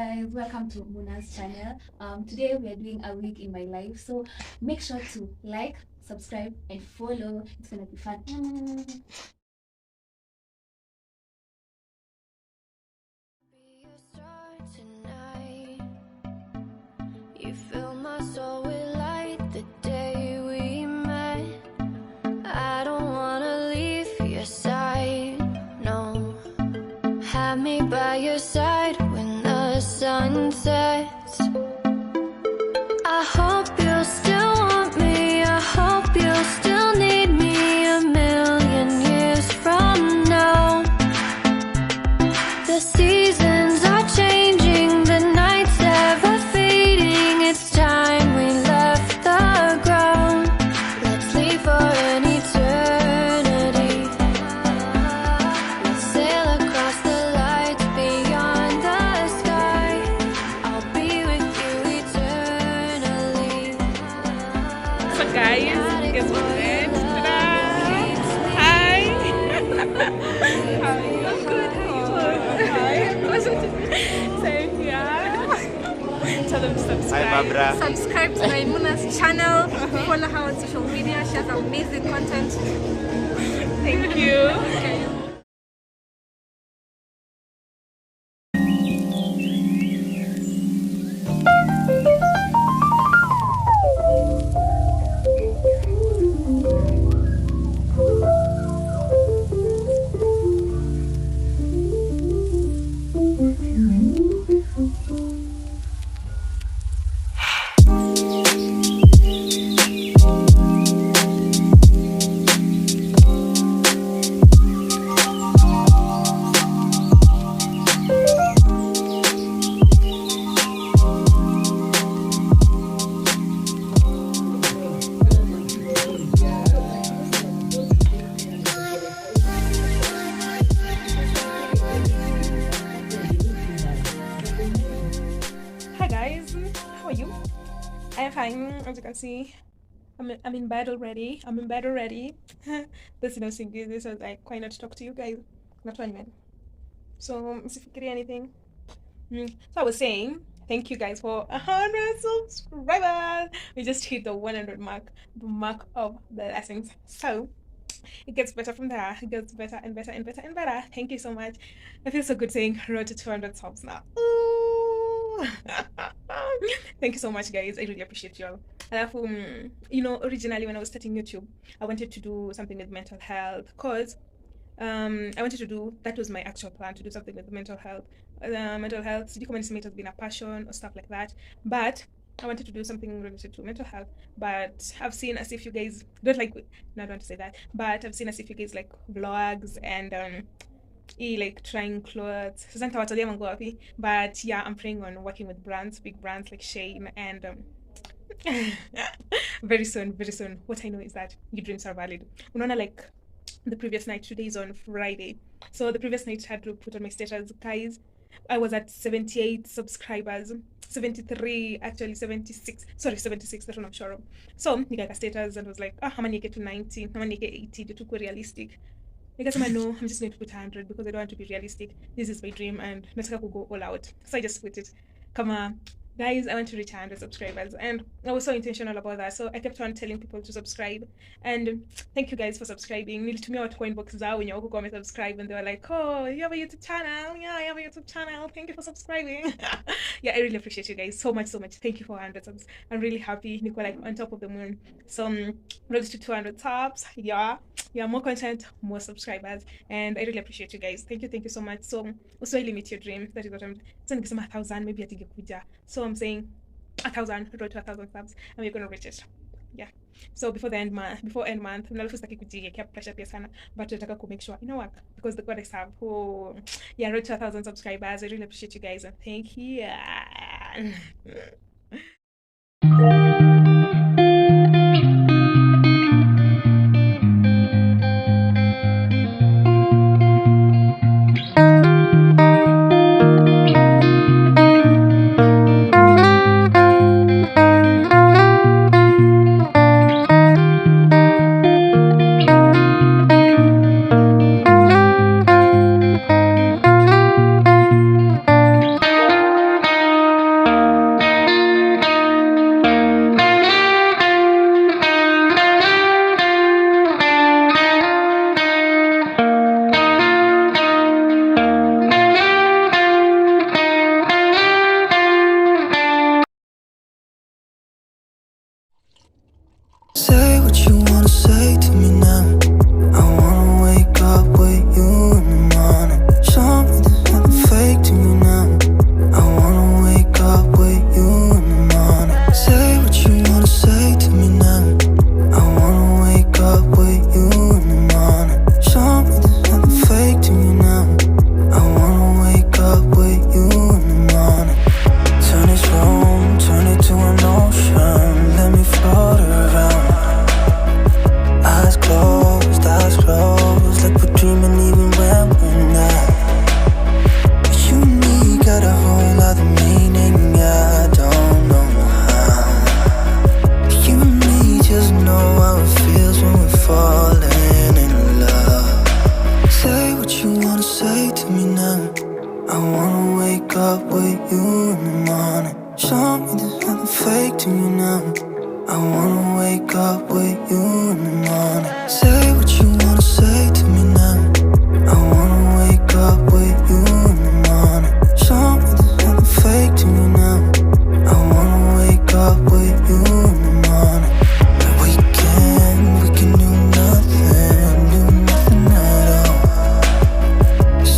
guys, welcome to Muna's channel. Today we are doing a week in my life, so make sure to like, subscribe, and follow. It's gonna be fun. Be a star tonight. You fill my soul with light the day we met. I don't wanna leave your side, no. Have me by your side when the sun sets. I hope you'll still want me. I hope you'll still need me a million years from now. The seasons are changing, the nights ever fading. It's time we left the ground. Let's leave for an eternity. Let's sail across the lights beyond the sky. I'll be with you eternally. So guys, guess what? Ta-da! Hi! How are you? I'm good. How are you? Same here. Tell them to subscribe. Hi, Mabra. Subscribe to my Muna's channel. Follow her on social media. She has amazing content. Thank you. Okay. Hi guys, how are you? I am fine. As you can see, I'm in bed already. This this was like quite not to talk to you guys. Not one minute. So if you get anything. So I was saying, thank you guys for 100 subscribers. We just hit the 100 mark, the mark of the lessons. So it gets better from there. It gets better and better and better and better. Thank you so much. I feel so good saying road to 200 subs now. Ooh. Thank you so much, guys. I really appreciate you all. Originally when I was starting YouTube, I wanted to do something with mental health because I wanted to do, that was my actual plan, to do something with mental health. Mental health, it has been a passion or stuff like that. But I wanted to do something related to mental health. But I've seen as if you guys don't like, no, I don't want to say that, but I've seen as if you guys like vlogs and like trying clothes. But yeah, I'm praying on working with brands, big brands like Shane, and very soon, what I know is that your dreams are valid. Unaona, like the previous night, today is on Friday, so the previous night I had to put on my status, guys, I was at 78 subscribers, 73 actually, 76, sorry, 76, that's what I'm sure of. So nikaweka status and was like, how many get to 90, how many get 80, to go realistic. Nikasema no, I'm just going to put 100 because I don't want to be realistic. This is my dream and nataka go all out. So I just put it. Kama guys, I want to reach 100 subscribers, and I was so intentional about that. So I kept on telling people to subscribe, and thank you guys for subscribing. Nilitumia watu kwa inbox zao wenye wako kwa subscribe, and they were like, oh, you have a YouTube channel? Yeah, I have a YouTube channel. Thank you for subscribing. Yeah, I really appreciate you guys so much. Thank you for 100 subs. I'm really happy. Niko like on top of the moon. So road to 200 subs. Yeah, more content, more subscribers, and I really appreciate you guys. Thank you so much. So also limit your dream. That is what I'm saying. 1,000 maybe atingekuja. So I'm saying 1,000, road to 1,000 subs, and we're gonna reach it. Yeah. So before end month, sitaki kujiwekea pressure pia sana, but nataka ku make sure work because the God I serve. Oh, yeah, road to 1,000 subscribers. I really appreciate you guys, and thank you. up with you in the morning. Show me there's nothing fake to me now. I wanna wake up with you in the morning. Say what you wanna say to me now. I wanna wake up with you in the morning. Show me there's nothing fake to me now. I wanna wake up with you in the morning. We can do nothing at all.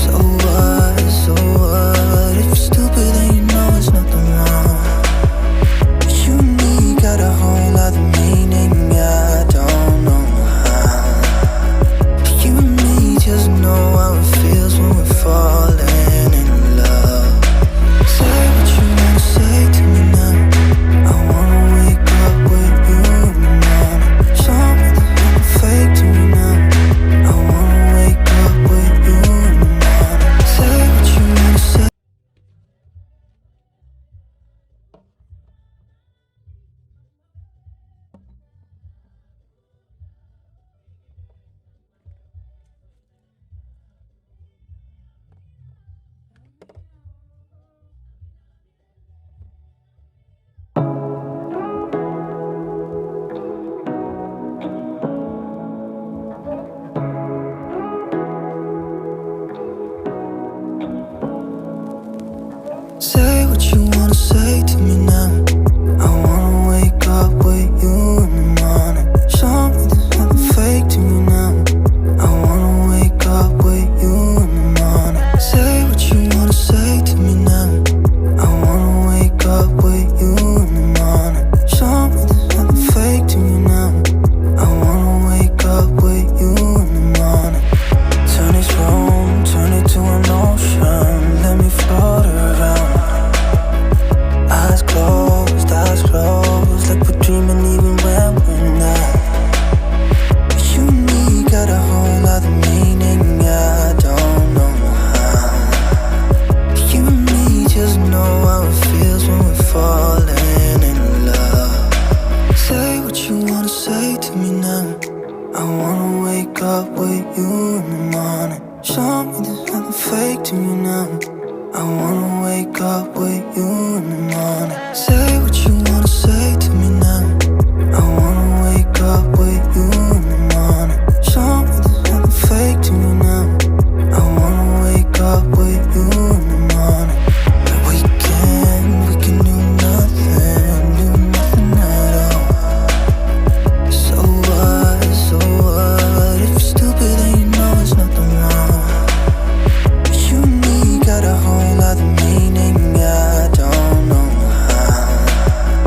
So what? If you're stupid then you know there's nothing wrong. You and me got a whole other meaning, I don't know how. You and me just know how it feels when we're falling in love. Say what you wanna say to me now. I wanna wake up with you in the morning. Show me there's nothing fake to me now. I wanna wake up with you in the morning. Say what you wanna say. Say what you wanna say to me now. I wanna wake up with you in the morning. Show me there's nothing fake to me now. I wanna wake up with you in the morning. Say what you wanna say to me now. I wanna wake up with you in the morning. Show me there's nothing fake to me now. I wanna wake up with you in the morning. Turn this room, turn it to an ocean. Let me float around. Eyes closed, like we're dreaming even when we're not. You and me got a whole other meaning, I don't know how. You and me just know how it feels when we're falling in love. Say what you wanna say to me now. I wanna wake up with you in the morning. Show me there's nothing fake to me now. I wanna wake up with you in the morning. Say what you wanna say to me now. I wanna wake up with you in the morning. Show me there's nothing fake to me now. I wanna wake up with you in the morning. We can do nothing at all. So what? If you're stupid then you know there's nothing wrong. You and me got a whole other meaning, I don't know how.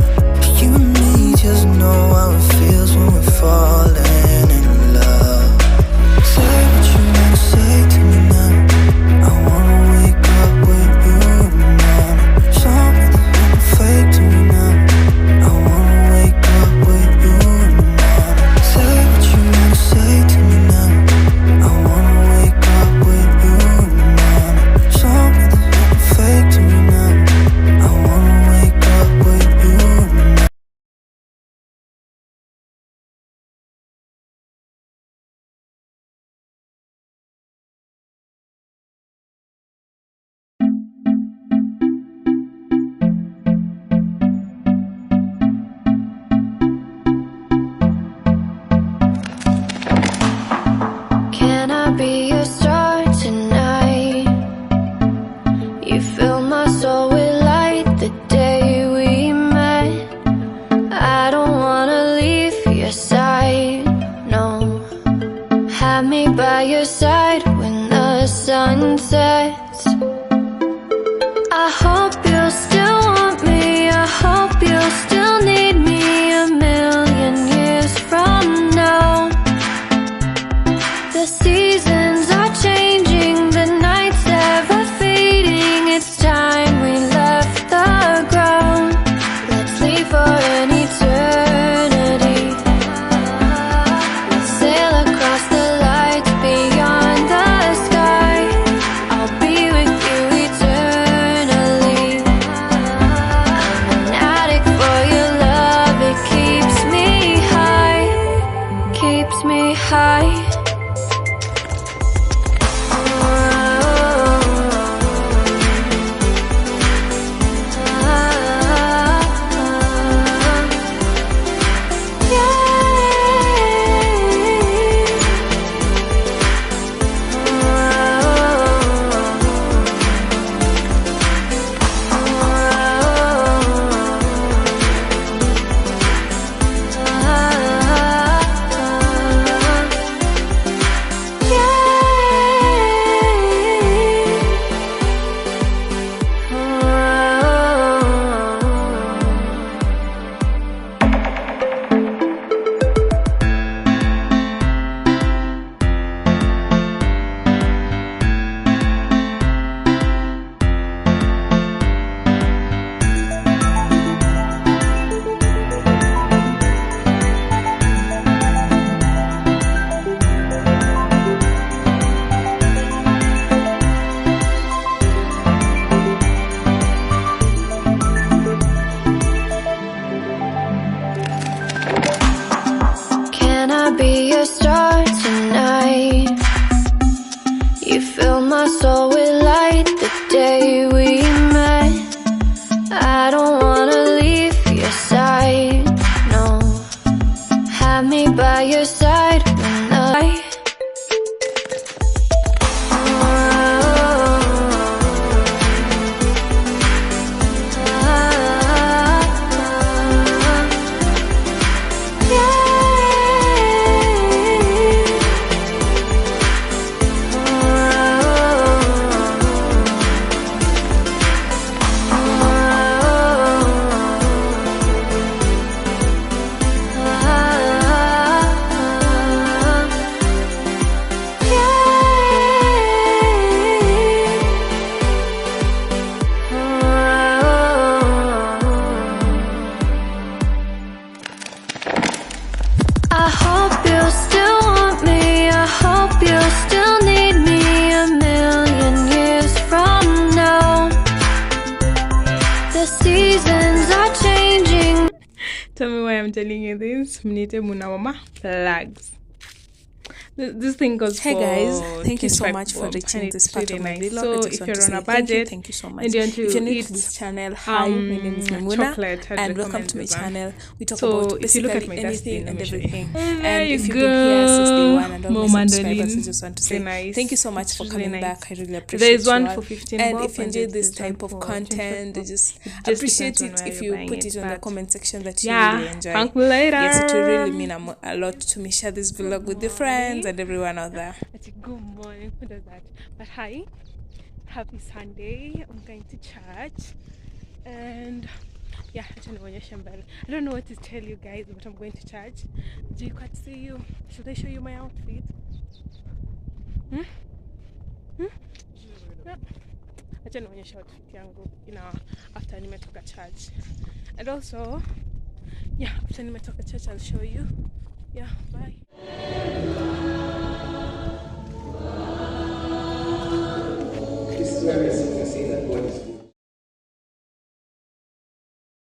the seasons are changing. Tell me why I'm telling you this. Mnite munawama flags. This thing goes Hey for guys, thank you so much for bob, reaching and this it's part really of my nice. vlog. So I just if want you're to on say a budget, thank you so much. and you want If you're to new eat to this channel, hi, my name is Maimuna, chocolate, I'd and welcome recommend to my this one. channel. We talk So about if you look at basically my anything dustbin, and let me show you. everything. There And you if you've been here since day go. one and all More my subscribers, I mandolin. just want to Very say nice. thank you so much It's for really coming nice. back. I really appreciate There is one you all. for 15 And bob, if you and enjoyed this there's one type of for content, 20 I just Just appreciate depends on it where if you're you buying put it on the but comment section that you yeah, really enjoy. thank me later. Yes, it will really mean a lot to me. Share this vlog with your friends and everyone out there. Good morning. Who does that? But hi, happy Sunday. I'm going to church, and yeah, I don't know what to tell you guys, but I'm going to church. Do you quite see you? Should I show you my outfit? Yeah. Acha nionyeshe outfit yangu after nimetoka church. And also, yeah, after nimetoka church I'll show you. Yeah, bye. This is where I see that God is good.